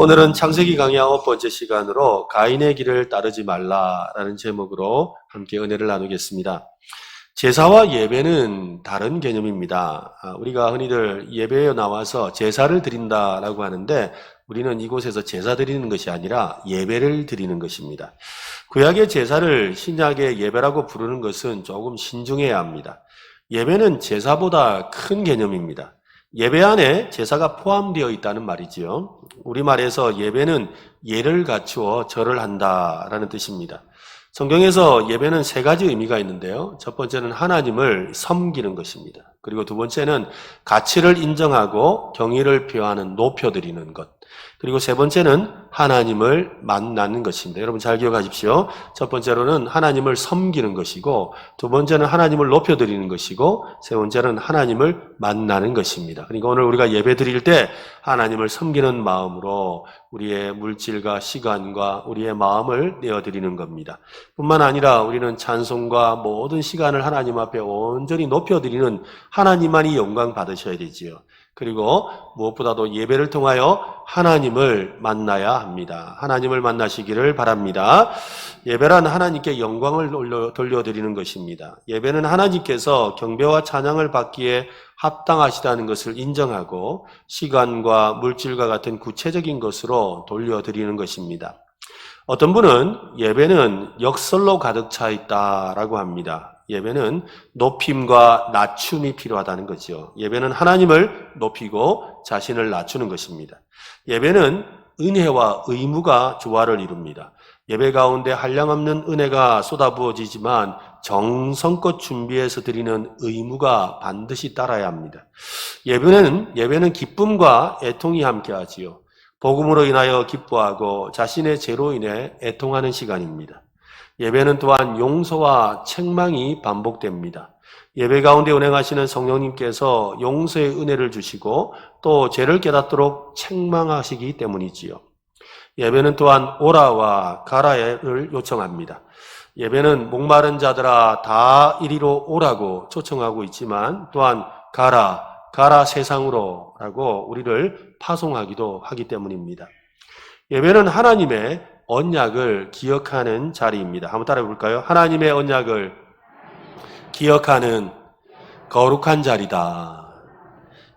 오늘은 창세기 강의 9번째 시간으로 가인의 길을 따르지 말라라는 제목으로 함께 은혜를 나누겠습니다. 제사와 예배는 다른 개념입니다. 우리가 흔히들 예배에 나와서 제사를 드린다라고 하는데 우리는 이곳에서 제사 드리는 것이 아니라 예배를 드리는 것입니다. 구약의 제사를 신약의 예배라고 부르는 것은 조금 신중해야 합니다. 예배는 제사보다 큰 개념입니다. 예배 안에 제사가 포함되어 있다는 말이지요. 우리말에서 예배는 예를 갖추어 절을 한다라는 뜻입니다. 성경에서 예배는 세 가지 의미가 있는데요. 첫 번째는 하나님을 섬기는 것입니다. 그리고 두 번째는 가치를 인정하고 경의를 표하는 높여드리는 것. 그리고 세 번째는 하나님을 만나는 것입니다. 여러분 잘 기억하십시오. 첫 번째로는 하나님을 섬기는 것이고, 두 번째는 하나님을 높여드리는 것이고, 세 번째는 하나님을 만나는 것입니다. 그러니까 오늘 우리가 예배 드릴 때 하나님을 섬기는 마음으로 우리의 물질과 시간과 우리의 마음을 내어드리는 겁니다. 뿐만 아니라 우리는 찬송과 모든 시간을 하나님 앞에 온전히 높여드리는 하나님만이 영광 받으셔야 되지요. 그리고 무엇보다도 예배를 통하여 하나님을 만나야 합니다. 하나님을 만나시기를 바랍니다. 예배란 하나님께 영광을 돌려드리는 것입니다. 예배는 하나님께서 경배와 찬양을 받기에 합당하시다는 것을 인정하고 시간과 물질과 같은 구체적인 것으로 돌려드리는 것입니다. 어떤 분은 예배는 역설로 가득 차 있다라고 합니다. 예배는 높임과 낮춤이 필요하다는 거죠. 예배는 하나님을 높이고 자신을 낮추는 것입니다. 예배는 은혜와 의무가 조화를 이룹니다. 예배 가운데 한량없는 은혜가 쏟아부어지지만 정성껏 준비해서 드리는 의무가 반드시 따라야 합니다. 예배는 기쁨과 애통이 함께하지요. 복음으로 인하여 기뻐하고 자신의 죄로 인해 애통하는 시간입니다. 예배는 또한 용서와 책망이 반복됩니다. 예배 가운데 운행하시는 성령님께서 용서의 은혜를 주시고 또 죄를 깨닫도록 책망하시기 때문이지요. 예배는 또한 오라와 가라를 요청합니다. 예배는 목마른 자들아 다 이리로 오라고 초청하고 있지만 또한 가라 세상으로 라고 우리를 파송하기도 하기 때문입니다. 예배는 하나님의 언약을 기억하는 자리입니다. 한번 따라해 볼까요? 하나님의 언약을 기억하는 거룩한 자리다.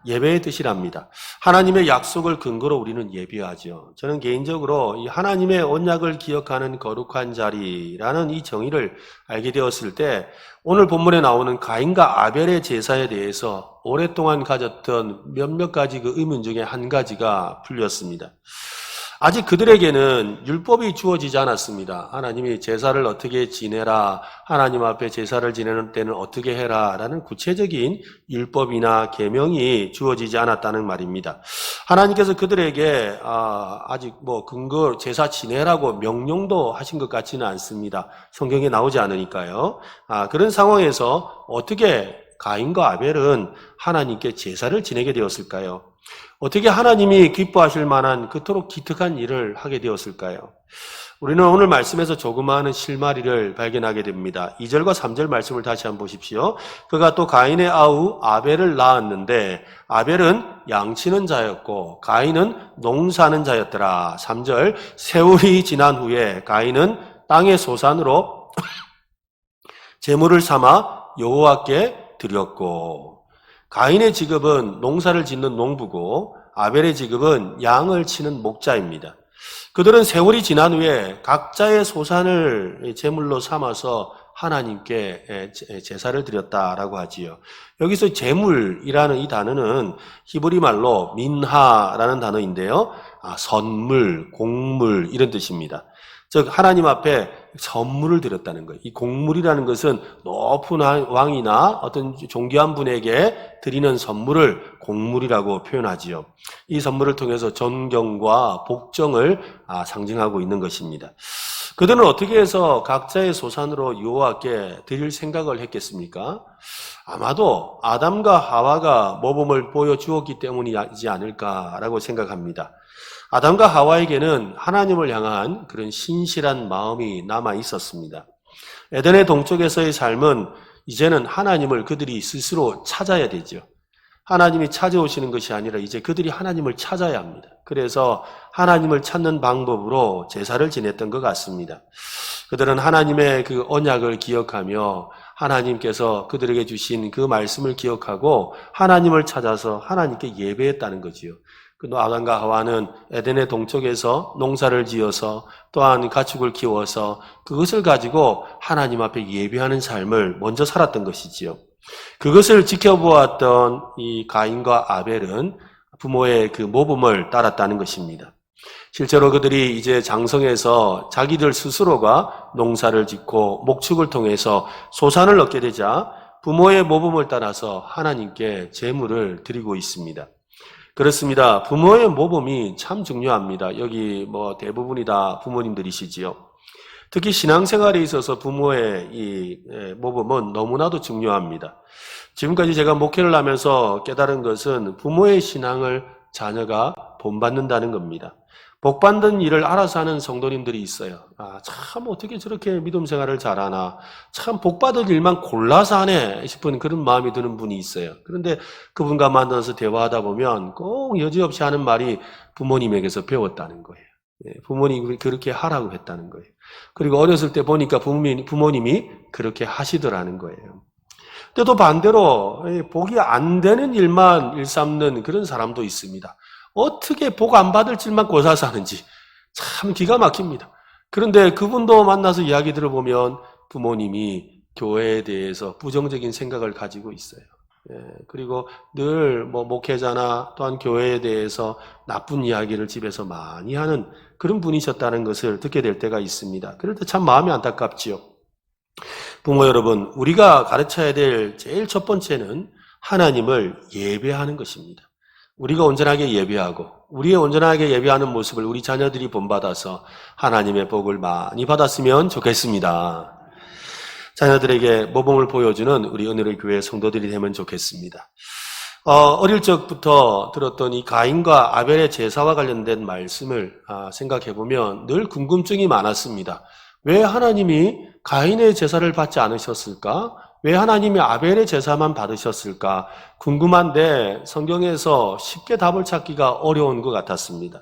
예배의 뜻이랍니다. 하나님의 약속을 근거로 우리는 예배하죠. 저는 개인적으로 이 하나님의 언약을 기억하는 거룩한 자리라는 이 정의를 알게 되었을 때 오늘 본문에 나오는 가인과 아벨의 제사에 대해서 오랫동안 가졌던 몇몇 가지 그 의문 중에 한 가지가 풀렸습니다. 아직 그들에게는 율법이 주어지지 않았습니다. 하나님이 제사를 어떻게 지내라, 하나님 앞에 제사를 지내는 때는 어떻게 해라 라는 구체적인 율법이나 계명이 주어지지 않았다는 말입니다. 하나님께서 그들에게 아직 근거 제사 지내라고 명령도 하신 것 같지는 않습니다. 성경에 나오지 않으니까요. 그런 상황에서 어떻게 가인과 아벨은 하나님께 제사를 지내게 되었을까요? 어떻게 하나님이 기뻐하실 만한 그토록 기특한 일을 하게 되었을까요? 우리는 오늘 말씀에서 조그마한 실마리를 발견하게 됩니다. 2절과 3절 말씀을 다시 한번 보십시오. 그가 또 가인의 아우 아벨을 낳았는데 아벨은 양치는 자였고 가인은 농사하는 자였더라. 3절 세월이 지난 후에 가인은 땅의 소산으로 제물을 삼아 여호와께 드렸고 가인의 직업은 농사를 짓는 농부고 아벨의 직업은 양을 치는 목자입니다. 그들은 세월이 지난 후에 각자의 소산을 제물로 삼아서 하나님께 제사를 드렸다라고 하지요. 여기서 제물이라는 이 단어는 히브리 말로 민하라는 단어인데요. 선물, 공물 이런 뜻입니다. 즉 하나님 앞에 선물을 드렸다는 거예요. 이 공물이라는 것은 높은 왕이나 어떤 존귀한 분에게 드리는 선물을 공물이라고 표현하지요. 이 선물을 통해서 존경과 복정을 상징하고 있는 것입니다. 그들은 어떻게 해서 각자의 소산으로 여호와께 드릴 생각을 했겠습니까? 아마도 아담과 하와가 모범을 보여주었기 때문이지 않을까라고 생각합니다. 아담과 하와에게는 하나님을 향한 그런 신실한 마음이 남아 있었습니다. 에덴의 동쪽에서의 삶은 이제는 하나님을 그들이 스스로 찾아야 되죠. 하나님이 찾아오시는 것이 아니라 이제 그들이 하나님을 찾아야 합니다. 그래서 하나님을 찾는 방법으로 제사를 지냈던 것 같습니다. 그들은 하나님의 그 언약을 기억하며 하나님께서 그들에게 주신 그 말씀을 기억하고 하나님을 찾아서 하나님께 예배했다는 거지요. 그 아담과 하와는 에덴의 동쪽에서 농사를 지어서 또한 가축을 키워서 그것을 가지고 하나님 앞에 예배하는 삶을 먼저 살았던 것이지요. 그것을 지켜보았던 이 가인과 아벨은 부모의 그 모범을 따랐다는 것입니다. 실제로 그들이 이제 장성해서 자기들 스스로가 농사를 짓고 목축을 통해서 소산을 얻게 되자 부모의 모범을 따라서 하나님께 제물을 드리고 있습니다. 그렇습니다. 부모의 모범이 참 중요합니다. 여기 대부분이 다 부모님들이시지요. 특히 신앙생활에 있어서 부모의 이 모범은 너무나도 중요합니다. 지금까지 제가 목회를 하면서 깨달은 것은 부모의 신앙을 자녀가 본받는다는 겁니다. 복받는 일을 알아서 하는 성도님들이 있어요. 참 어떻게 저렇게 믿음 생활을 잘하나, 참 복받을 일만 골라서 하네 싶은 그런 마음이 드는 분이 있어요. 그런데 그분과 만나서 대화하다 보면 꼭 여지없이 하는 말이 부모님에게서 배웠다는 거예요. 부모님이 그렇게 하라고 했다는 거예요. 그리고 어렸을 때 보니까 부모님이 그렇게 하시더라는 거예요. 근데 또 반대로 복이 안 되는 일만 일삼는 그런 사람도 있습니다. 어떻게 복 안 받을 줄만 고사서 하는지 참 기가 막힙니다. 그런데 그분도 만나서 이야기 들어보면 부모님이 교회에 대해서 부정적인 생각을 가지고 있어요. 그리고 늘 목회자나 또한 교회에 대해서 나쁜 이야기를 집에서 많이 하는 그런 분이셨다는 것을 듣게 될 때가 있습니다. 그럴 때 참 마음이 안타깝지요. 부모 여러분, 우리가 가르쳐야 될 제일 첫 번째는 하나님을 예배하는 것입니다. 우리가 온전하게 예배하고 우리의 온전하게 예배하는 모습을 우리 자녀들이 본받아서 하나님의 복을 많이 받았으면 좋겠습니다. 자녀들에게 모범을 보여주는 우리 은혜로운 교회 성도들이 되면 좋겠습니다. 어릴 적부터 들었던 이 가인과 아벨의 제사와 관련된 말씀을 생각해보면 늘 궁금증이 많았습니다. 왜 하나님이 가인의 제사를 받지 않으셨을까? 왜 하나님이 아벨의 제사만 받으셨을까? 궁금한데 성경에서 쉽게 답을 찾기가 어려운 것 같았습니다.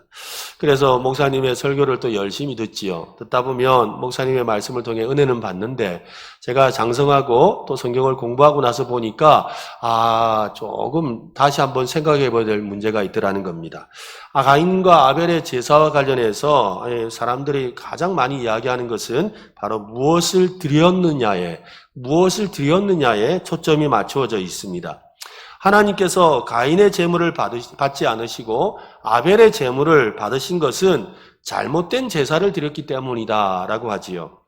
그래서 목사님의 설교를 또 열심히 듣지요. 듣다 보면 목사님의 말씀을 통해 은혜는 받는데 제가 장성하고 또 성경을 공부하고 나서 보니까 조금 다시 한번 생각해 봐야 될 문제가 있더라는 겁니다. 가인과 아벨의 제사와 관련해서 사람들이 가장 많이 이야기하는 것은 바로 무엇을 드렸느냐에 초점이 맞추어져 있습니다. 하나님께서 가인의 제물을 받지 않으시고 아벨의 제물을 받으신 것은 잘못된 제사를 드렸기 때문이다라고 하지요.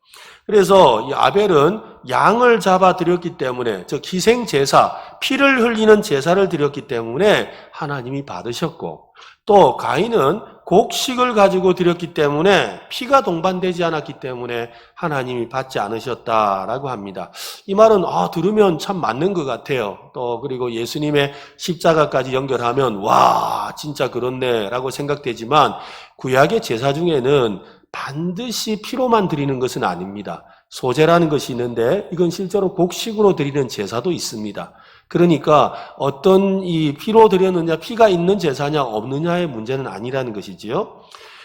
그래서 이 아벨은 양을 잡아 드렸기 때문에, 즉 희생 제사, 피를 흘리는 제사를 드렸기 때문에 하나님이 받으셨고, 또 가인은 곡식을 가지고 드렸기 때문에 피가 동반되지 않았기 때문에 하나님이 받지 않으셨다라고 합니다. 이 말은 들으면 참 맞는 것 같아요. 또 그리고 예수님의 십자가까지 연결하면 와 진짜 그렇네라고 생각되지만 구약의 제사 중에는 반드시 피로만 드리는 것은 아닙니다. 소제라는 것이 있는데 이건 실제로 곡식으로 드리는 제사도 있습니다. 그러니까 어떤 이 피로 드렸느냐, 피가 있는 제사냐 없느냐의 문제는 아니라는 것이지요.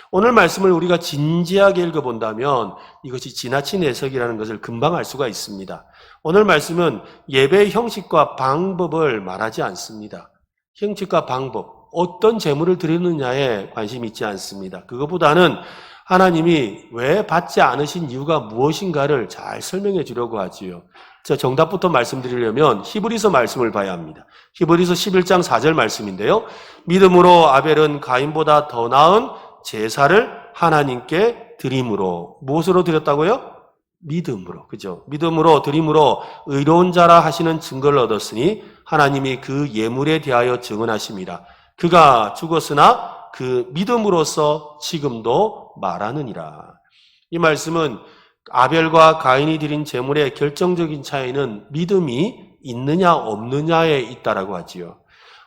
오늘 말씀을 우리가 진지하게 읽어본다면 이것이 지나친 해석이라는 것을 금방 알 수가 있습니다. 오늘 말씀은 예배의 형식과 방법을 말하지 않습니다. 형식과 방법, 어떤 제물을 드리느냐에 관심이 있지 않습니다. 그것보다는 하나님이 왜 받지 않으신 이유가 무엇인가를 잘 설명해 주려고 하지요. 정답부터 말씀드리려면 히브리서 말씀을 봐야 합니다. 히브리서 11장 4절 말씀인데요. 믿음으로 아벨은 가인보다 더 나은 제사를 하나님께 드림으로. 무엇으로 드렸다고요? 믿음으로. 그죠? 믿음으로 드림으로 의로운 자라 하시는 증거를 얻었으니 하나님이 그 예물에 대하여 증언하심이라. 그가 죽었으나 그 믿음으로써 지금도 말하느니라. 이 말씀은 아벨과 가인이 드린 제물의 결정적인 차이는 믿음이 있느냐 없느냐에 있다라고 하지요.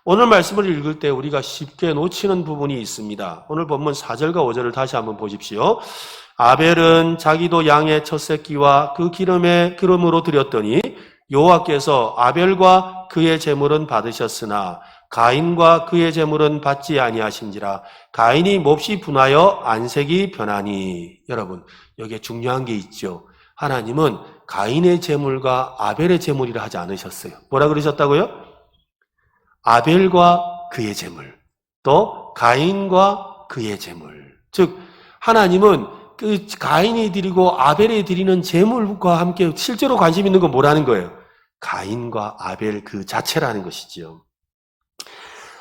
오늘 말씀을 읽을 때 우리가 쉽게 놓치는 부분이 있습니다. 오늘 본문 4절과 5절을 다시 한번 보십시오. 아벨은 자기도 양의 첫 새끼와 그 기름으로 드렸더니 여호와께서 아벨과 그의 제물은 받으셨으나 가인과 그의 재물은 받지 아니하신지라. 가인이 몹시 분하여 안색이 변하니. 여러분, 여기에 중요한 게 있죠. 하나님은 가인의 재물과 아벨의 재물이라 하지 않으셨어요. 뭐라 그러셨다고요? 아벨과 그의 재물, 또 가인과 그의 재물. 즉 하나님은 그 가인이 드리고 아벨이 드리는 재물과 함께 실제로 관심 있는 건 뭐라는 거예요? 가인과 아벨 그 자체라는 것이지요.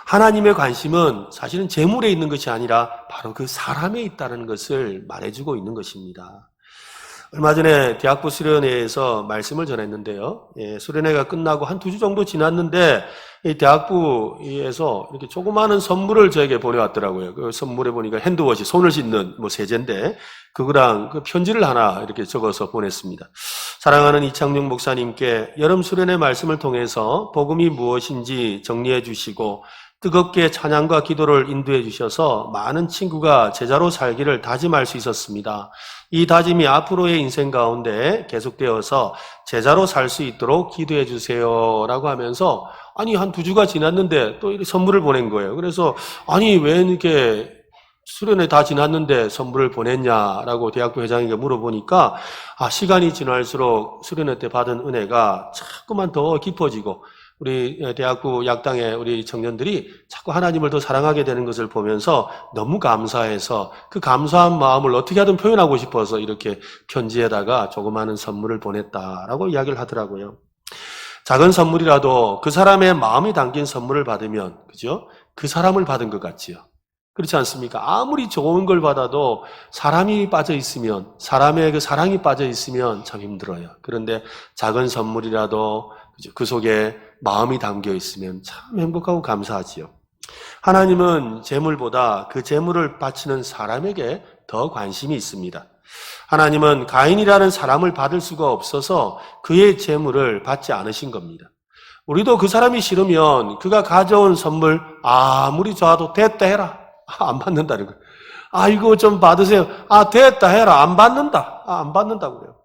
하나님의 관심은 사실은 재물에 있는 것이 아니라 바로 그 사람에 있다는 것을 말해주고 있는 것입니다. 얼마 전에 대학부 수련회에서 말씀을 전했는데요. 수련회가 끝나고 한 2주 정도 지났는데 이 대학부에서 이렇게 조그마한 선물을 저에게 보내왔더라고요. 그 선물에 보니까 핸드워시, 손을 씻는 세제인데 그거랑 그 편지를 하나 이렇게 적어서 보냈습니다. 사랑하는 이창용 목사님께 여름 수련회 말씀을 통해서 복음이 무엇인지 정리해 주시고 뜨겁게 찬양과 기도를 인도해 주셔서 많은 친구가 제자로 살기를 다짐할 수 있었습니다. 이 다짐이 앞으로의 인생 가운데 계속되어서 제자로 살 수 있도록 기도해 주세요 라고 하면서 아니 한 2주가 지났는데 또 이렇게 선물을 보낸 거예요. 그래서 아니 왜 이렇게 수련회 다 지났는데 선물을 보냈냐라고 대학부 회장에게 물어보니까 시간이 지날수록 수련회 때 받은 은혜가 자꾸만 더 깊어지고 우리 대학부 약당의 우리 청년들이 자꾸 하나님을 더 사랑하게 되는 것을 보면서 너무 감사해서 그 감사한 마음을 어떻게 하든 표현하고 싶어서 이렇게 편지에다가 조그마한 선물을 보냈다라고 이야기를 하더라고요. 작은 선물이라도 그 사람의 마음이 담긴 선물을 받으면, 그죠? 그 사람을 받은 것 같지요. 그렇지 않습니까? 아무리 좋은 걸 받아도 사람이 빠져 있으면, 사람의 그 사랑이 빠져 있으면 참 힘들어요. 그런데 작은 선물이라도 그 속에 마음이 담겨 있으면 참 행복하고 감사하지요. 하나님은 재물보다 그 재물을 바치는 사람에게 더 관심이 있습니다. 하나님은 가인이라는 사람을 받을 수가 없어서 그의 재물을 받지 않으신 겁니다. 우리도 그 사람이 싫으면 그가 가져온 선물 아무리 좋아도 됐다 해라. 안 받는다는 거예요. 이거 좀 받으세요. 됐다 해라. 안 받는다. 안 받는다고요.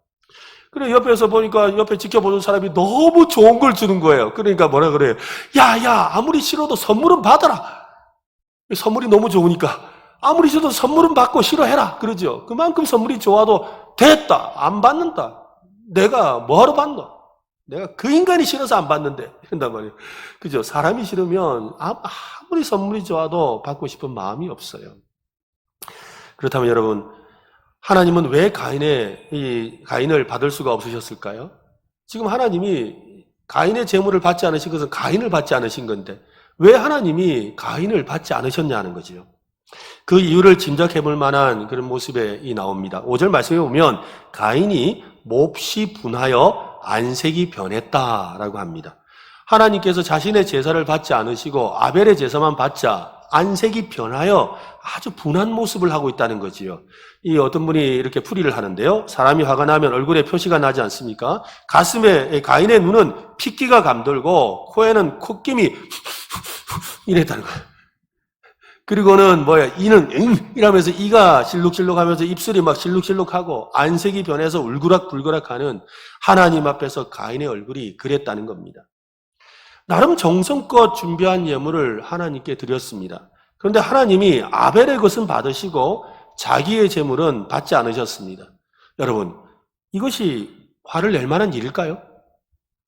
그래 옆에서 보니까 옆에 지켜보는 사람이 너무 좋은 걸 주는 거예요. 그러니까 뭐라 그래요? 야, 아무리 싫어도 선물은 받아라. 선물이 너무 좋으니까 아무리 싫어도 선물은 받고 싫어해라. 그러죠. 그만큼 선물이 좋아도 됐다. 안 받는다. 내가 뭐하러 받노? 내가 그 인간이 싫어서 안 받는데. 이런단 말이에요. 그죠? 사람이 싫으면 아무리 선물이 좋아도 받고 싶은 마음이 없어요. 그렇다면 여러분, 하나님은 왜 가인을 받을 수가 없으셨을까요? 지금 하나님이 가인의 재물을 받지 않으신 것은 가인을 받지 않으신 건데 왜 하나님이 가인을 받지 않으셨냐는 거죠. 그 이유를 짐작해 볼 만한 그런 모습이 나옵니다. 5절 말씀에 보면 가인이 몹시 분하여 안색이 변했다라고 합니다. 하나님께서 자신의 제사를 받지 않으시고 아벨의 제사만 받자 안색이 변하여 아주 분한 모습을 하고 있다는 거지요. 이 어떤 분이 이렇게 풀이를 하는데요. 사람이 화가 나면 얼굴에 표시가 나지 않습니까? 가슴에 가인의 눈은 핏기가 감돌고 코에는 콧김이 이랬다는 거예요. 그리고는 이는 이러면서 이가 실룩실룩하면서 입술이 막 실룩실룩하고 안색이 변해서 울그락불그락하는 하나님 앞에서 가인의 얼굴이 그랬다는 겁니다. 나름 정성껏 준비한 예물을 하나님께 드렸습니다. 그런데 하나님이 아벨의 것은 받으시고 자기의 재물은 받지 않으셨습니다. 여러분, 이것이 화를 낼 만한 일일까요?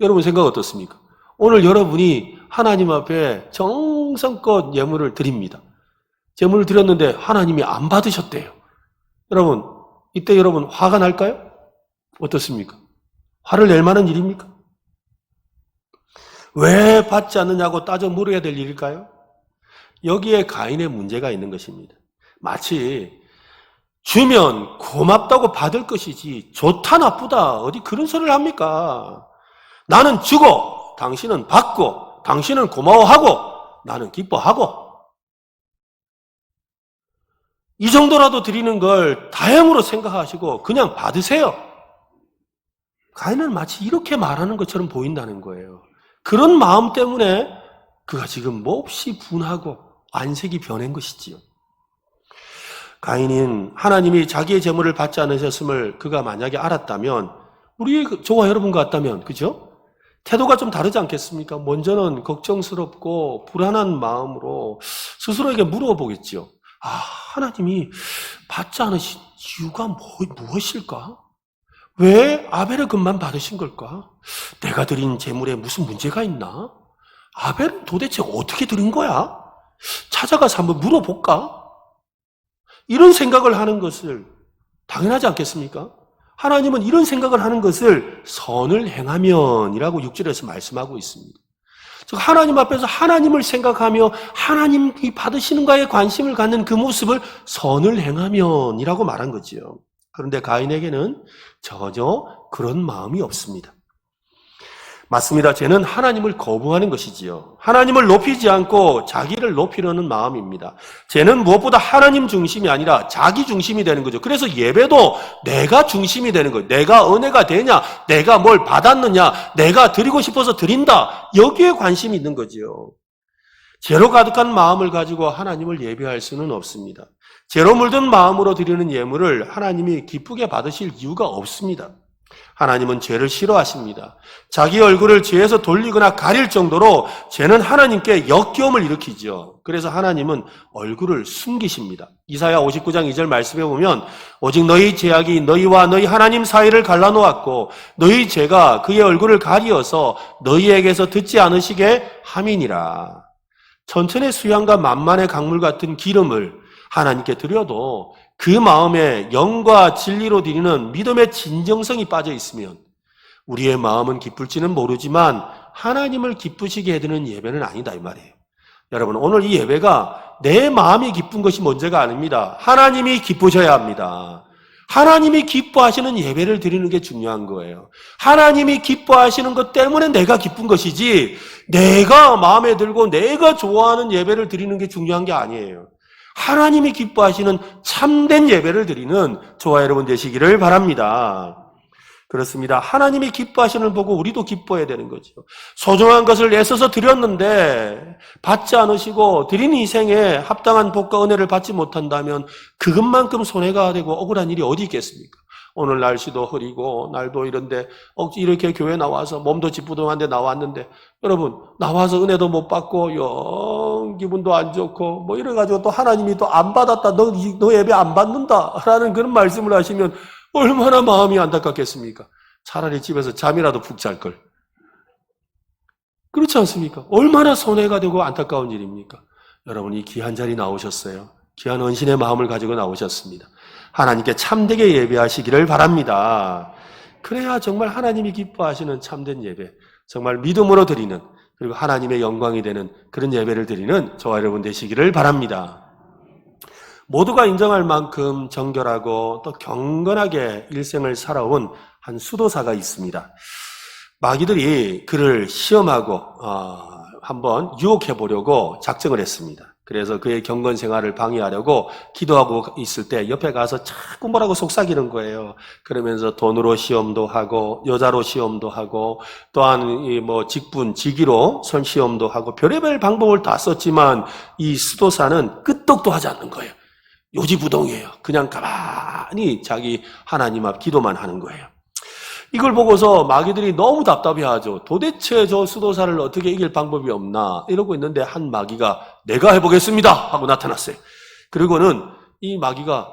여러분 생각 어떻습니까? 오늘 여러분이 하나님 앞에 정성껏 예물을 드립니다. 재물을 드렸는데 하나님이 안 받으셨대요. 여러분, 이때 여러분 화가 날까요? 어떻습니까? 화를 낼 만한 일입니까? 왜 받지 않느냐고 따져 물어야 될 일일까요? 여기에 가인의 문제가 있는 것입니다. 마치 주면 고맙다고 받을 것이지 좋다 나쁘다 어디 그런 소리를 합니까? 나는 주고 당신은 받고 당신은 고마워하고 나는 기뻐하고 이 정도라도 드리는 걸 다행으로 생각하시고 그냥 받으세요. 가인은 마치 이렇게 말하는 것처럼 보인다는 거예요. 그런 마음 때문에 그가 지금 몹시 분하고 안색이 변한 것이지요. 가인은 하나님이 자기의 재물을 받지 않으셨음을 그가 만약에 알았다면, 저와 여러분 같다면, 그죠? 태도가 좀 다르지 않겠습니까? 먼저는 걱정스럽고 불안한 마음으로 스스로에게 물어보겠죠. 하나님이 받지 않으신 이유가 무엇일까? 왜 아벨의 금만 받으신 걸까? 내가 드린 제물에 무슨 문제가 있나? 아벨은 도대체 어떻게 드린 거야? 찾아가서 한번 물어볼까? 이런 생각을 하는 것을 당연하지 않겠습니까? 하나님은 이런 생각을 하는 것을 선을 행하면이라고 6절에서 말씀하고 있습니다. 즉 하나님 앞에서 하나님을 생각하며 하나님이 받으시는 거에 관심을 갖는 그 모습을 선을 행하면이라고 말한 거지요. 그런데 가인에게는 전혀 그런 마음이 없습니다. 맞습니다. 쟤는 하나님을 거부하는 것이지요. 하나님을 높이지 않고 자기를 높이려는 마음입니다. 쟤는 무엇보다 하나님 중심이 아니라 자기 중심이 되는 거죠. 그래서 예배도 내가 중심이 되는 거예요. 내가 은혜가 되냐, 내가 뭘 받았느냐, 내가 드리고 싶어서 드린다. 여기에 관심이 있는 거지요. 죄로 가득한 마음을 가지고 하나님을 예배할 수는 없습니다. 죄로 물든 마음으로 드리는 예물을 하나님이 기쁘게 받으실 이유가 없습니다. 하나님은 죄를 싫어하십니다. 자기 얼굴을 죄에서 돌리거나 가릴 정도로 죄는 하나님께 역겨움을 일으키죠. 그래서 하나님은 얼굴을 숨기십니다. 이사야 59장 2절 말씀에 보면 오직 너희 죄악이 너희와 너희 하나님 사이를 갈라놓았고 너희 죄가 그의 얼굴을 가리어서 너희에게서 듣지 않으시게 함이니라. 천천의 수양과 만만의 강물 같은 기름을 하나님께 드려도 그 마음에 영과 진리로 드리는 믿음의 진정성이 빠져 있으면 우리의 마음은 기쁠지는 모르지만 하나님을 기쁘시게 해드리는 예배는 아니다 이 말이에요. 여러분 오늘 이 예배가 내 마음이 기쁜 것이 문제가 아닙니다. 하나님이 기쁘셔야 합니다. 하나님이 기뻐하시는 예배를 드리는 게 중요한 거예요. 하나님이 기뻐하시는 것 때문에 내가 기쁜 것이지 내가 마음에 들고 내가 좋아하는 예배를 드리는 게 중요한 게 아니에요. 하나님이 기뻐하시는 참된 예배를 드리는 저와 여러분 되시기를 바랍니다. 그렇습니다. 하나님이 기뻐하시는 걸 보고 우리도 기뻐해야 되는 거죠. 소중한 것을 애써서 드렸는데 받지 않으시고 드린 희생에 합당한 복과 은혜를 받지 못한다면 그것만큼 손해가 되고 억울한 일이 어디 있겠습니까? 오늘 날씨도 흐리고 날도 이런데 이렇게 교회 나와서 몸도 찌뿌둥한데 나왔는데 여러분 나와서 은혜도 못 받고 영 기분도 안 좋고 뭐 이래가지고 또 하나님이 또 안 받았다 너 예배 안 받는다 라는 그런 말씀을 하시면 얼마나 마음이 안타깝겠습니까? 차라리 집에서 잠이라도 푹 잘 걸. 그렇지 않습니까? 얼마나 손해가 되고 안타까운 일입니까? 여러분이 귀한 자리 나오셨어요. 귀한 헌신의 마음을 가지고 나오셨습니다. 하나님께 참되게 예배하시기를 바랍니다. 그래야 정말 하나님이 기뻐하시는 참된 예배, 정말 믿음으로 드리는 그리고 하나님의 영광이 되는 그런 예배를 드리는 저와 여러분 되시기를 바랍니다. 모두가 인정할 만큼 정결하고 또 경건하게 일생을 살아온 한 수도사가 있습니다. 마귀들이 그를 시험하고 한번 유혹해 보려고 작정을 했습니다. 그래서 그의 경건 생활을 방해하려고 기도하고 있을 때 옆에 가서 자꾸 뭐라고 속삭이는 거예요. 그러면서 돈으로 시험도 하고 여자로 시험도 하고 또한 직분, 직위로 시험도 하고 별의별 방법을 다 썼지만 이 수도사는 끄떡도 하지 않는 거예요. 요지부동이에요. 그냥 가만히 자기 하나님 앞 기도만 하는 거예요. 이걸 보고서 마귀들이 너무 답답해하죠. 도대체 저 수도사를 어떻게 이길 방법이 없나 이러고 있는데 한 마귀가 내가 해보겠습니다 하고 나타났어요. 그리고는 이 마귀가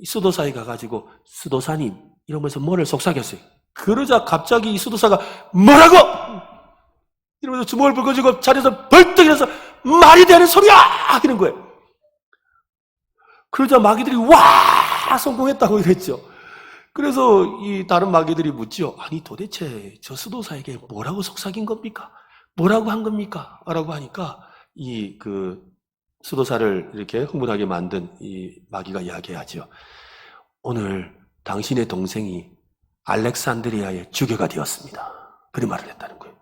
수도사에 가가지고 수도사님 이러면서 뭐를 속삭였어요. 그러자 갑자기 이 수도사가 뭐라고? 이러면서 주먹을 불거지고 자리에서 벌떡 일어나서 말이 되는 소리야! 이런 거예요. 그러자 마귀들이 와! 성공했다고 이랬죠. 그래서 이 다른 마귀들이 묻죠. 아니 도대체 저 수도사에게 뭐라고 속삭인 겁니까? 뭐라고 한 겁니까? 라고 하니까 이 수도사를 이렇게 흥분하게 만든 이 마귀가 이야기하죠. 오늘 당신의 동생이 알렉산드리아의 주교가 되었습니다. 그런 말을 했다는 거예요.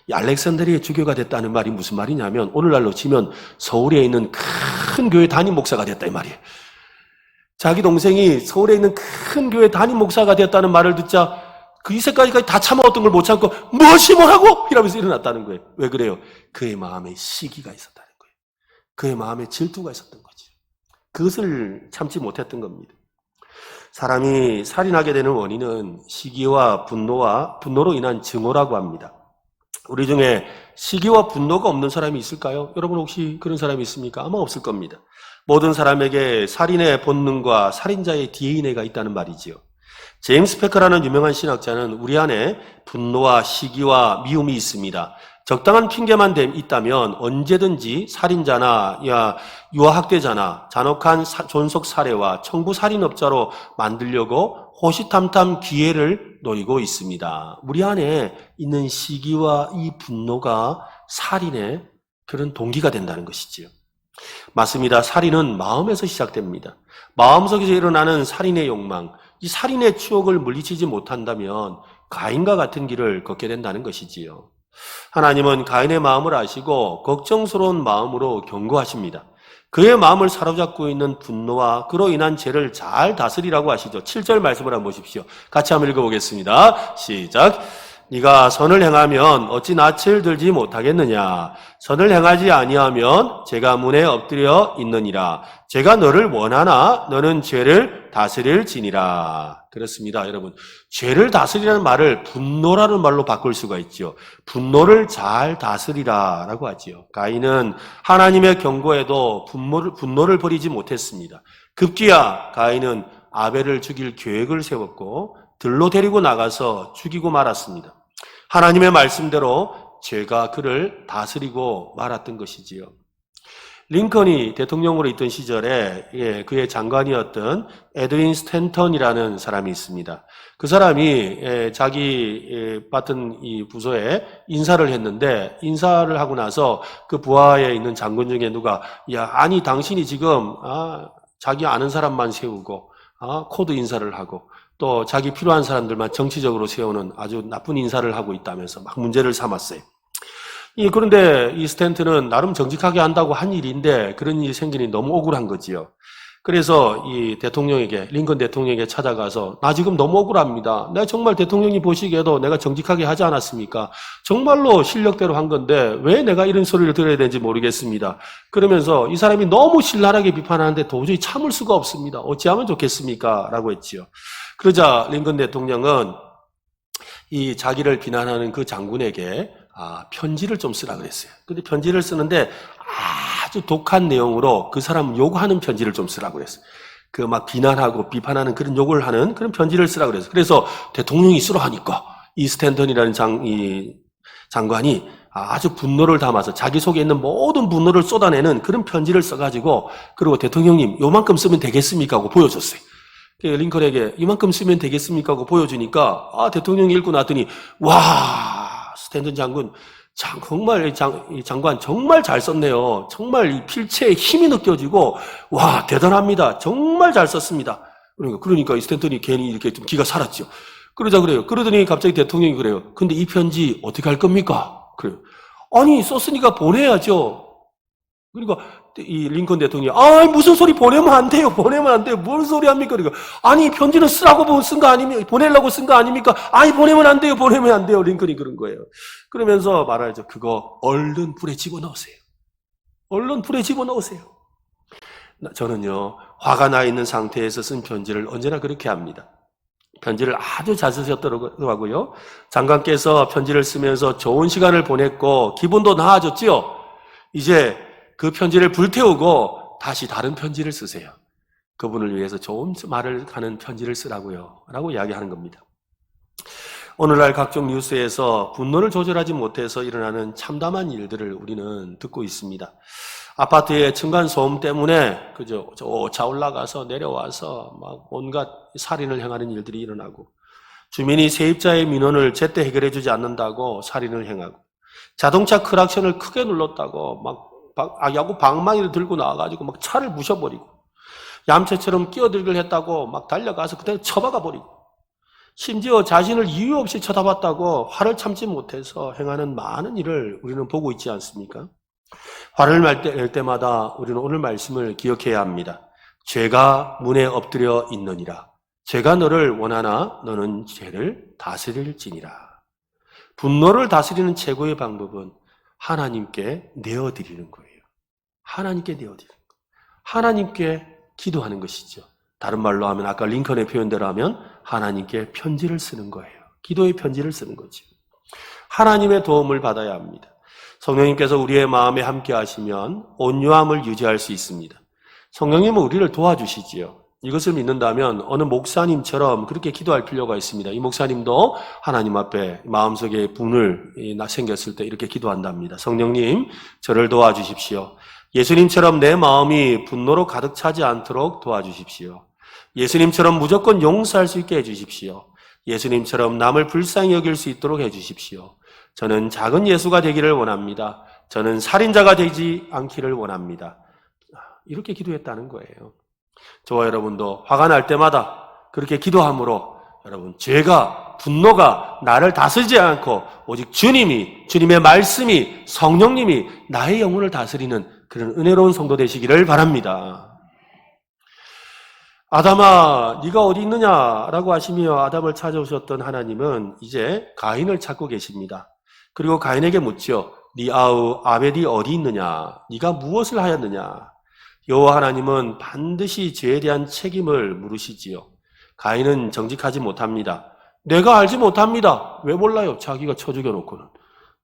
이 알렉산드리아의 주교가 됐다는 말이 무슨 말이냐면 오늘날로 치면 서울에 있는 큰 교회 담임 목사가 됐다 이 말이에요. 자기 동생이 서울에 있는 큰 교회 담임 목사가 되었다는 말을 듣자 그 이때까지 다 참아왔던 걸 못 참고 무엇이 뭐라고? 이러면서 일어났다는 거예요. 왜 그래요? 그의 마음에 시기가 있었다는 거예요. 그의 마음에 질투가 있었던 거죠. 그것을 참지 못했던 겁니다. 사람이 살인하게 되는 원인은 시기와 분노로 인한 증오라고 합니다. 우리 중에 시기와 분노가 없는 사람이 있을까요? 여러분 혹시 그런 사람이 있습니까? 아마 없을 겁니다. 모든 사람에게 살인의 본능과 살인자의 DNA가 있다는 말이지요. 제임스 패커라는 유명한 신학자는 우리 안에 분노와 시기와 미움이 있습니다. 적당한 핑계만 있다면 언제든지 살인자나 유아학대자나 잔혹한 존속 살해와 청부 살인업자로 만들려고 호시탐탐 기회를 노리고 있습니다. 우리 안에 있는 시기와 이 분노가 살인의 그런 동기가 된다는 것이지요. 맞습니다. 살인은 마음에서 시작됩니다. 마음속에서 일어나는 살인의 욕망, 이 살인의 추억을 물리치지 못한다면 가인과 같은 길을 걷게 된다는 것이지요. 하나님은 가인의 마음을 아시고 걱정스러운 마음으로 경고하십니다. 그의 마음을 사로잡고 있는 분노와 그로 인한 죄를 잘 다스리라고 하시죠. 7절 말씀을 한번 보십시오. 같이 한번 읽어보겠습니다. 시작. 네가 선을 행하면 어찌 낯을 들지 못하겠느냐. 선을 행하지 아니하면 죄가 문에 엎드려 있느니라. 죄가 너를 원하나 너는 죄를 다스릴지니라. 그렇습니다, 여러분. 죄를 다스리라는 말을 분노라는 말로 바꿀 수가 있죠. 분노를 잘 다스리라라고 하지요. 가인은 하나님의 경고에도 분노를 버리지 못했습니다. 급기야 가인은 아벨을 죽일 계획을 세웠고 들로 데리고 나가서 죽이고 말았습니다. 하나님의 말씀대로 죄가 그를 다스리고 말았던 것이지요. 링컨이 대통령으로 있던 시절에 그의 장관이었던 에드윈 스탠턴이라는 사람이 있습니다. 그 사람이 자기 맡은 이 부서에 인사를 했는데 인사를 하고 나서 그 부하에 있는 장군 중에 누가 아니 당신이 지금 자기 아는 사람만 세우고 코드 인사를 하고 또 자기 필요한 사람들만 정치적으로 세우는 아주 나쁜 인사를 하고 있다면서 막 문제를 삼았어요. 그런데 이 스탠턴은 나름 정직하게 한다고 한 일인데 그런 일이 생기니 너무 억울한 거지요. 그래서 이 대통령에게, 링컨 대통령에게 찾아가서 나 지금 너무 억울합니다. 내가 정말 대통령이 보시기에도 내가 정직하게 하지 않았습니까? 정말로 실력대로 한 건데 왜 내가 이런 소리를 들어야 되는지 모르겠습니다. 그러면서 이 사람이 너무 신랄하게 비판하는데 도저히 참을 수가 없습니다. 어찌하면 좋겠습니까? 라고 했지요. 그러자 링컨 대통령은 이 자기를 비난하는 그 장군에게 편지를 좀 쓰라 그랬어요. 근데 편지를 쓰는데 아주 독한 내용으로 그 사람 욕하는 편지를 좀 쓰라고 그랬어요. 그 막 비난하고 비판하는 그런 욕을 하는 그런 편지를 쓰라고 그랬어요. 그래서 대통령이 쓰라 하니까 이 스탠턴이라는 장관이 아주 분노를 담아서 자기 속에 있는 모든 분노를 쏟아내는 그런 편지를 써가지고 그리고 대통령님 요만큼 쓰면 되겠습니까? 하고 보여줬어요. 링컨에게 이만큼 쓰면 되겠습니까? 하고 보여주니까 대통령이 읽고 나더니 와 스탠턴 장군 정말 이 장관 정말 잘 썼네요. 정말 이 필체에 힘이 느껴지고 와 대단합니다. 정말 잘 썼습니다. 그러니까 이 스탠턴이 괜히 이렇게 좀 기가 살았죠. 그래요. 그러더니 갑자기 대통령이 그래요. 근데 이 편지 어떻게 할 겁니까? 그래요. 아니 썼으니까 보내야죠. 그러니까 이 링컨 대통령이 무슨 소리 보내면 안 돼요. 무슨 소리 합니까? 그러니까 아니 편지는 쓰라고 쓴 거 아닙니까? 보내려고 쓴 거 아닙니까? 보내면 안 돼요. 링컨이 그런 거예요. 그러면서 말하죠. 그거 얼른 불에 집어넣으세요. 저는요 화가 나 있는 상태에서 쓴 편지를 언제나 그렇게 합니다. 편지를 아주 잘 쓰셨더라고요. 장관께서 편지를 쓰면서 좋은 시간을 보냈고 기분도 나아졌지요. 이제 그 편지를 불태우고 다시 다른 편지를 쓰세요. 그분을 위해서 좋은 말을 하는 편지를 쓰라고요. 라고 이야기하는 겁니다. 오늘날 각종 뉴스에서 분노를 조절하지 못해서 일어나는 참담한 일들을 우리는 듣고 있습니다. 아파트의 층간소음 때문에 저 올라가서 내려와서 막 온갖 살인을 행하는 일들이 일어나고 주민이 세입자의 민원을 제때 해결해주지 않는다고 살인을 행하고 자동차 클락션을 크게 눌렀다고 막 야구 방망이를 들고 나와가지고 막 차를 부셔버리고 얌체처럼 끼어들기를 했다고 막 달려가서 그대로 쳐박아 버리고 심지어 자신을 이유 없이 쳐다봤다고 화를 참지 못해서 행하는 많은 일을 우리는 보고 있지 않습니까? 화를 낼 때마다 우리는 오늘 말씀을 기억해야 합니다. 죄가 문에 엎드려 있느니라. 죄가 너를 원하나 너는 죄를 다스릴지니라. 분노를 다스리는 최고의 방법은 하나님께 내어드리는 거예요. 하나님께 기도하는 것이죠. 다른 말로 하면 아까 링컨의 표현대로 하면 하나님께 편지를 쓰는 거예요. 기도의 편지를 쓰는 거죠. 하나님의 도움을 받아야 합니다. 성령님께서 우리의 마음에 함께 하시면 온유함을 유지할 수 있습니다. 성령님은 우리를 도와주시지요. 이것을 믿는다면 어느 목사님처럼 그렇게 기도할 필요가 있습니다. 이 목사님도 하나님 앞에 마음속에 분을 생겼을 때 이렇게 기도한답니다. 성령님, 저를 도와주십시오. 예수님처럼 내 마음이 분노로 가득 차지 않도록 도와주십시오. 예수님처럼 무조건 용서할 수 있게 해주십시오. 예수님처럼 남을 불쌍히 여길 수 있도록 해주십시오. 저는 작은 예수가 되기를 원합니다. 저는 살인자가 되지 않기를 원합니다. 이렇게 기도했다는 거예요. 저와 여러분도 화가 날 때마다 그렇게 기도함으로 여러분, 죄가, 분노가 나를 다스리지 않고 오직 주님이, 주님의 말씀이, 성령님이 나의 영혼을 다스리는 그런 은혜로운 성도 되시기를 바랍니다. 아담아, 네가 어디 있느냐라고 하시며 아담을 찾아오셨던 하나님은 이제 가인을 찾고 계십니다. 그리고 가인에게 묻죠. 네 아우 아벨이 어디 있느냐? 네가 무엇을 하였느냐? 여호와 하나님은 반드시 죄에 대한 책임을 물으시지요. 가인은 정직하지 못합니다. 내가 알지 못합니다. 왜 몰라요? 자기가 쳐 죽여놓고는.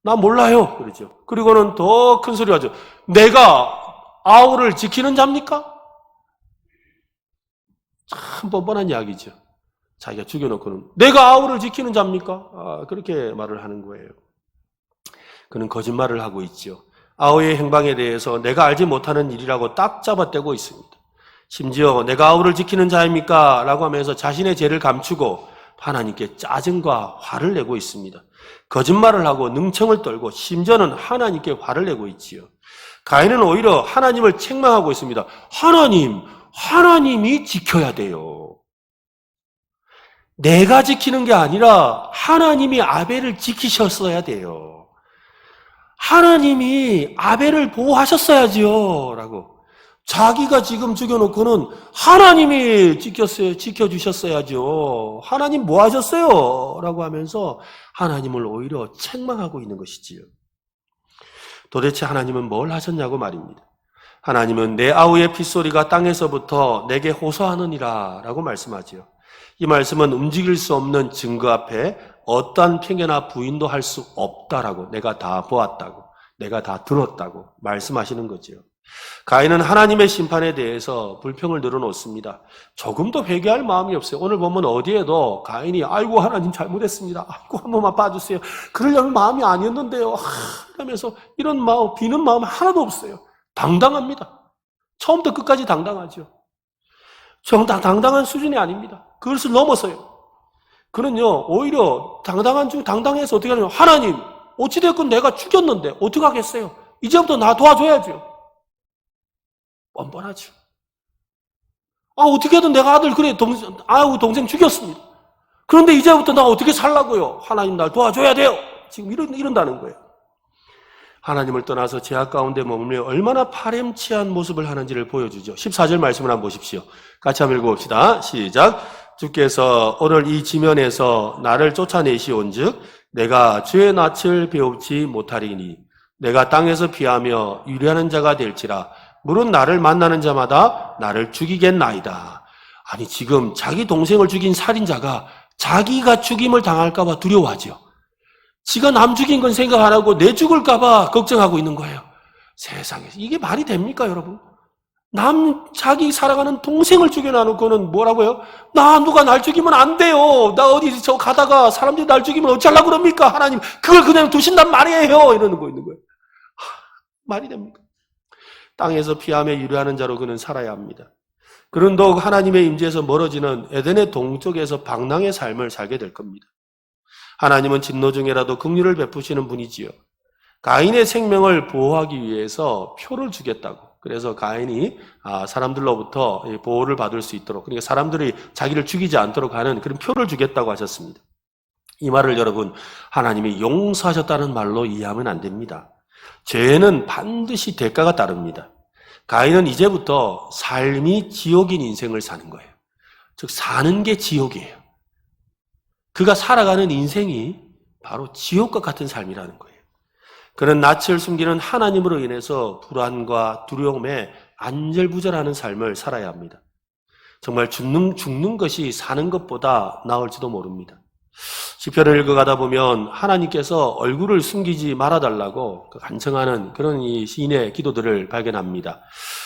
나 몰라요. 그러죠. 그리고는 더 큰 소리 하죠. 내가 아우를 지키는 자입니까? 참 뻔뻔한 이야기죠. 자기가 죽여놓고는 내가 아우를 지키는 자입니까? 그렇게 말을 하는 거예요. 그는 거짓말을 하고 있죠. 아우의 행방에 대해서 내가 알지 못하는 일이라고 딱 잡아떼고 있습니다. 심지어 내가 아우를 지키는 자입니까? 라고 하면서 자신의 죄를 감추고 하나님께 짜증과 화를 내고 있습니다. 거짓말을 하고 능청을 떨고 심지어는 하나님께 화를 내고 있지요. 가인은 오히려 하나님을 책망하고 있습니다. 하나님이 지켜야 돼요. 내가 지키는 게 아니라 하나님이 아벨을 지키셨어야 돼요. 하나님이 아벨을 보호하셨어야지요. 라고. 자기가 지금 죽여놓고는 하나님이 지켜주셨어야죠. 하나님 뭐 하셨어요? 라고 하면서 하나님을 오히려 책망하고 있는 것이지요. 도대체 하나님은 뭘 하셨냐고 말입니다. 하나님은 내 아우의 핏소리가 땅에서부터 내게 호소하느니라 라고 말씀하지요. 이 말씀은 움직일 수 없는 증거 앞에 어떠한 편견이나 부인도 할 수 없다라고, 내가 다 보았다고, 내가 다 들었다고 말씀하시는 거죠. 가인은 하나님의 심판에 대해서 불평을 늘어놓습니다. 조금도 회개할 마음이 없어요. 오늘 보면 어디에도 가인이 아이고 하나님 잘못했습니다. 아이고 한 번만 봐주세요. 그러려는 마음이 아니었는데요. 이러면서 이런 마음, 비는 마음 하나도 없어요. 당당합니다. 처음부터 끝까지 당당하죠. 당당한 수준이 아닙니다. 그것을 넘어서요. 그는요, 오히려 당당해서 어떻게 하냐면, 하나님, 어찌됐건 내가 죽였는데, 어떡하겠어요? 이제부터 나 도와줘야죠. 뻔뻔하죠. 어떻게든 내가 아들, 동생 죽였습니다. 그런데 이제부터 나 어떻게 살라고요? 하나님 날 도와줘야 돼요. 지금 이런다는 거예요. 하나님을 떠나서 죄악 가운데 머물며 얼마나 파렴치한 모습을 하는지를 보여주죠. 14절 말씀을 한번 보십시오. 같이 한번 읽어봅시다. 시작. 주께서 오늘 이 지면에서 나를 쫓아내시온즉 내가 주의 낯을 배웁지 못하리니 내가 땅에서 피하며 유리하는 자가 될지라 물은 나를 만나는 자마다 나를 죽이겠나이다. 아니 지금 자기 동생을 죽인 살인자가 자기가 죽임을 당할까 봐 두려워하죠. 지가 남 죽인 건 생각 안 하고 내 죽을까 봐 걱정하고 있는 거예요. 세상에 이게 말이 됩니까 여러분? 자기 살아가는 동생을 죽여놔놓고는 뭐라고요? 누가 날 죽이면 안 돼요. 나 어디 가다가 사람들이 날 죽이면 어쩌려고 그럽니까? 하나님, 그걸 그냥 두신단 말이에요. 이러는 거예요. 말이 됩니까? 땅에서 피하며 유리하는 자로 그는 살아야 합니다. 그는 더욱 하나님의 임재에서 멀어지는 에덴의 동쪽에서 방랑의 삶을 살게 될 겁니다. 하나님은 진노 중에라도 긍휼을 베푸시는 분이지요. 가인의 생명을 보호하기 위해서 표를 주겠다고. 그래서 가인이 사람들로부터 보호를 받을 수 있도록, 그러니까 사람들이 자기를 죽이지 않도록 하는 그런 표를 주겠다고 하셨습니다. 이 말을 여러분, 하나님이 용서하셨다는 말로 이해하면 안 됩니다. 죄는 반드시 대가가 따릅니다. 가인은 이제부터 삶이 지옥인 인생을 사는 거예요. 즉 사는 게 지옥이에요. 그가 살아가는 인생이 바로 지옥과 같은 삶이라는 거예요. 그는 낯을 숨기는 하나님으로 인해서 불안과 두려움에 안절부절하는 삶을 살아야 합니다. 정말 죽는 것이 사는 것보다 나을지도 모릅니다. 시편을 읽어가다 보면 하나님께서 얼굴을 숨기지 말아달라고 간청하는 그런 이 시인의 기도들을 발견합니다.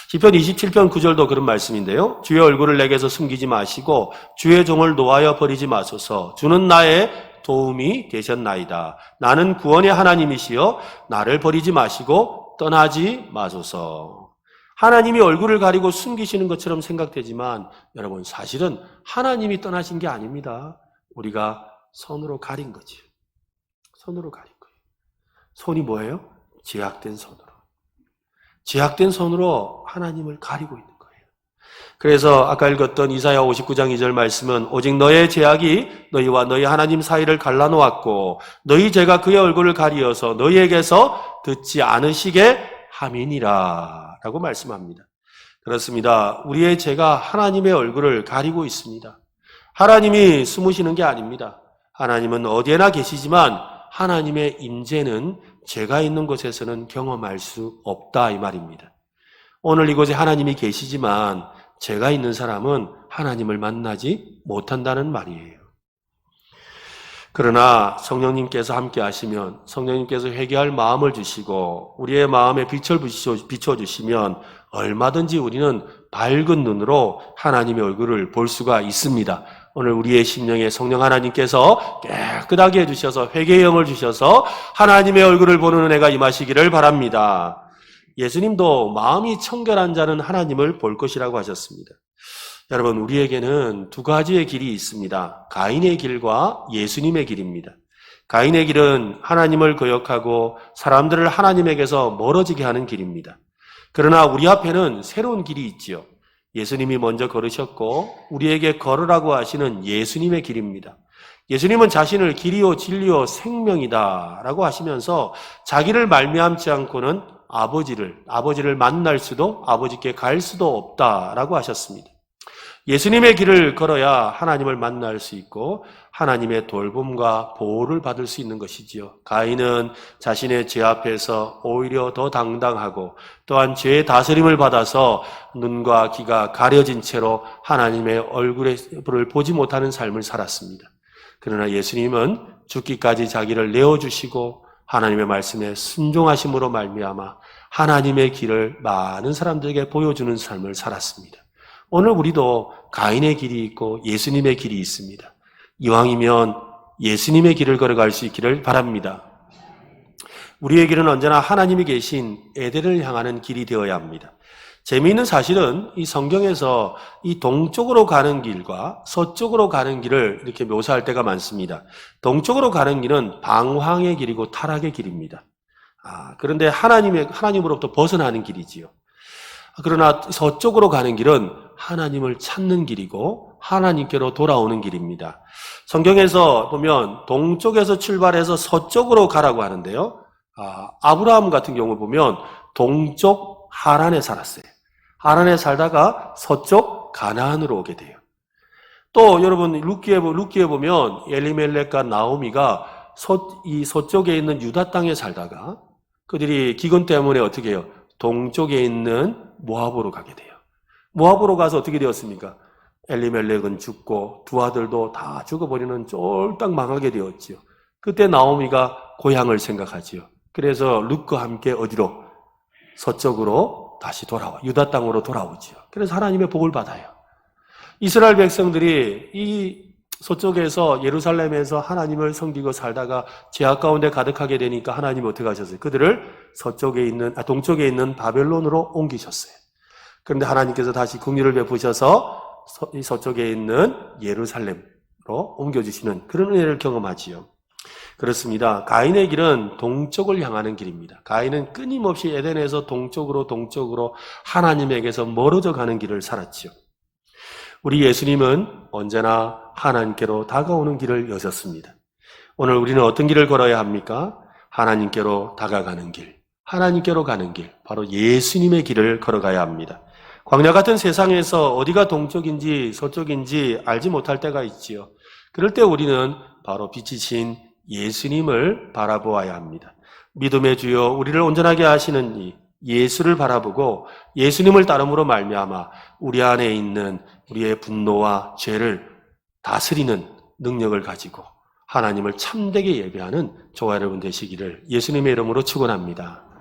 시편 27편 9절도 그런 말씀인데요. 주의 얼굴을 내게서 숨기지 마시고 주의 종을 노하여 버리지 마소서. 주는 나의 도움이 되셨나이다. 나는 구원의 하나님이시여 나를 버리지 마시고 떠나지 마소서. 하나님이 얼굴을 가리고 숨기시는 것처럼 생각되지만 여러분 사실은 하나님이 떠나신 게 아닙니다. 우리가 손으로 가린 거지. 손으로 가린 거예요. 손이 뭐예요? 죄악된 손으로. 죄악된 손으로 하나님을 가리고 있는 거예요. 그래서 아까 읽었던 이사야 59장 2절 말씀은 오직 너의 죄악이 너희와 너희 하나님 사이를 갈라놓았고 너희 죄가 그의 얼굴을 가리어서 너희에게서 듣지 않으시게 함이니라 라고 말씀합니다. 그렇습니다. 우리의 죄가 하나님의 얼굴을 가리고 있습니다. 하나님이 숨으시는 게 아닙니다. 하나님은 어디에나 계시지만 하나님의 임재는 죄가 있는 곳에서는 경험할 수 없다 이 말입니다. 오늘 이곳에 하나님이 계시지만 죄가 있는 사람은 하나님을 만나지 못한다는 말이에요. 그러나 성령님께서 함께 하시면 성령님께서 회개할 마음을 주시고 우리의 마음에 빛을 비춰주시면 얼마든지 우리는 밝은 눈으로 하나님의 얼굴을 볼 수가 있습니다. 오늘 우리의 심령에 성령 하나님께서 깨끗하게 해주셔서 회개의 영을 주셔서 하나님의 얼굴을 보는 은혜가 임하시기를 바랍니다. 예수님도 마음이 청결한 자는 하나님을 볼 것이라고 하셨습니다. 여러분 우리에게는 두 가지의 길이 있습니다. 가인의 길과 예수님의 길입니다. 가인의 길은 하나님을 거역하고 사람들을 하나님에게서 멀어지게 하는 길입니다. 그러나 우리 앞에는 새로운 길이 있지요. 예수님이 먼저 걸으셨고 우리에게 걸으라고 하시는 예수님의 길입니다. 예수님은 자신을 길이요 진리요 생명이다 라고 하시면서 자기를 말미암지 않고는 아버지를 만날 수도 아버지께 갈 수도 없다라고 하셨습니다. 예수님의 길을 걸어야 하나님을 만날 수 있고 하나님의 돌봄과 보호를 받을 수 있는 것이지요. 가인은 자신의 죄 앞에서 오히려 더 당당하고 또한 죄의 다스림을 받아서 눈과 귀가 가려진 채로 하나님의 얼굴을 보지 못하는 삶을 살았습니다. 그러나 예수님은 죽기까지 자기를 내어주시고 하나님의 말씀에 순종하심으로 말미암아 하나님의 길을 많은 사람들에게 보여주는 삶을 살았습니다. 오늘 우리도 가인의 길이 있고 예수님의 길이 있습니다. 이왕이면 예수님의 길을 걸어갈 수 있기를 바랍니다. 우리의 길은 언제나 하나님이 계신 에덴을 향하는 길이 되어야 합니다. 재미있는 사실은 이 성경에서 이 동쪽으로 가는 길과 서쪽으로 가는 길을 이렇게 묘사할 때가 많습니다. 동쪽으로 가는 길은 방황의 길이고 타락의 길입니다. 그런데 하나님으로부터 벗어나는 길이지요. 그러나 서쪽으로 가는 길은 하나님을 찾는 길이고 하나님께로 돌아오는 길입니다. 성경에서 보면 동쪽에서 출발해서 서쪽으로 가라고 하는데요. 아브라함 같은 경우 보면 동쪽 하란에 살았어요. 하란에 살다가 서쪽 가나안으로 오게 돼요. 또 여러분 룻기에 보면 엘리멜렉과 나오미가 이 서쪽에 있는 유다 땅에 살다가 그들이 기근 때문에 어떻게 해요? 동쪽에 있는 모압으로 가게 돼요. 모압으로 가서 어떻게 되었습니까? 엘리멜렉은 죽고 두 아들도 다 죽어버리는 쫄딱 망하게 되었지요. 그때 나오미가 고향을 생각하지요. 그래서 룻과 함께 어디로? 서쪽으로 다시 유다 땅으로 돌아오지요. 그래서 하나님의 복을 받아요. 이스라엘 백성들이 이 서쪽에서 예루살렘에서 하나님을 섬기고 살다가 죄악 가운데 가득하게 되니까 하나님이 어떻게 하셨어요? 그들을 동쪽에 있는 바벨론으로 옮기셨어요. 그런데 하나님께서 다시 긍휼을 베푸셔서 이 서쪽에 있는 예루살렘으로 옮겨주시는 그런 은혜를 경험하지요. 그렇습니다. 가인의 길은 동쪽을 향하는 길입니다. 가인은 끊임없이 에덴에서 동쪽으로 하나님에게서 멀어져 가는 길을 살았지요. 우리 예수님은 언제나 하나님께로 다가오는 길을 여셨습니다. 오늘 우리는 어떤 길을 걸어야 합니까? 하나님께로 다가가는 길, 하나님께로 가는 길, 바로 예수님의 길을 걸어가야 합니다. 광야 같은 세상에서 어디가 동쪽인지 서쪽인지 알지 못할 때가 있지요. 그럴 때 우리는 바로 빛이신 예수님을 바라보아야 합니다. 믿음의 주여 우리를 온전하게 하시는 이 예수를 바라보고 예수님을 따름으로 말미암아 우리 안에 있는 우리의 분노와 죄를 다스리는 능력을 가지고 하나님을 참되게 예배하는 저와 여러분 되시기를 예수님의 이름으로 축원합니다.